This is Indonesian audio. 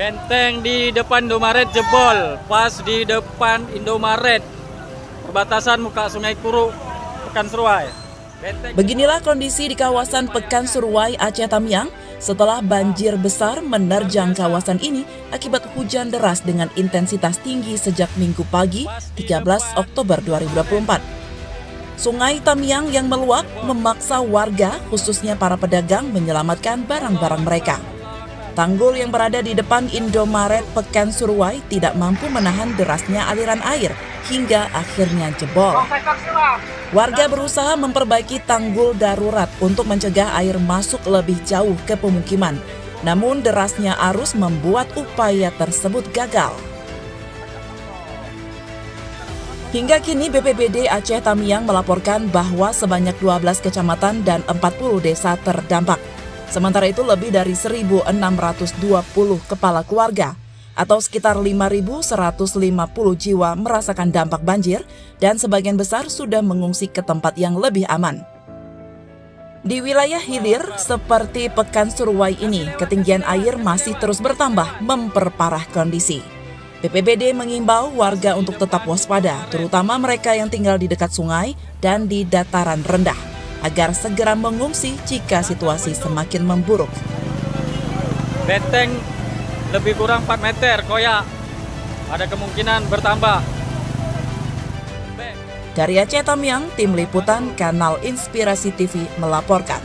Benteng di depan Indomaret jebol, pas di depan Indomaret, perbatasan muka Sungai Kuruk, Pekanseruai. Beginilah kondisi di kawasan Pekanseruai, Aceh Tamiang setelah banjir besar menerjang kawasan ini akibat hujan deras dengan intensitas tinggi sejak Minggu pagi 13 Oktober 2024. Sungai Tamiang yang meluap memaksa warga, khususnya para pedagang, menyelamatkan barang-barang mereka. Tanggul yang berada di depan Indomaret Pekanseruai tidak mampu menahan derasnya aliran air hingga akhirnya jebol. Warga berusaha memperbaiki tanggul darurat untuk mencegah air masuk lebih jauh ke pemukiman. Namun derasnya arus membuat upaya tersebut gagal. Hingga kini BPBD Aceh Tamiang melaporkan bahwa sebanyak 12 kecamatan dan 40 desa terdampak. Sementara itu lebih dari 1.620 kepala keluarga atau sekitar 5.150 jiwa merasakan dampak banjir dan sebagian besar sudah mengungsi ke tempat yang lebih aman. Di wilayah hilir seperti Pekanseruai ini, ketinggian air masih terus bertambah memperparah kondisi. BPBD mengimbau warga untuk tetap waspada, terutama mereka yang tinggal di dekat sungai dan di dataran rendah, agar segera mengungsi jika situasi semakin memburuk. Benteng lebih kurang 4 meter, koyak. Ada kemungkinan bertambah. Dari Aceh Tamiang, Tim Liputan Kanal Inspirasi TV melaporkan.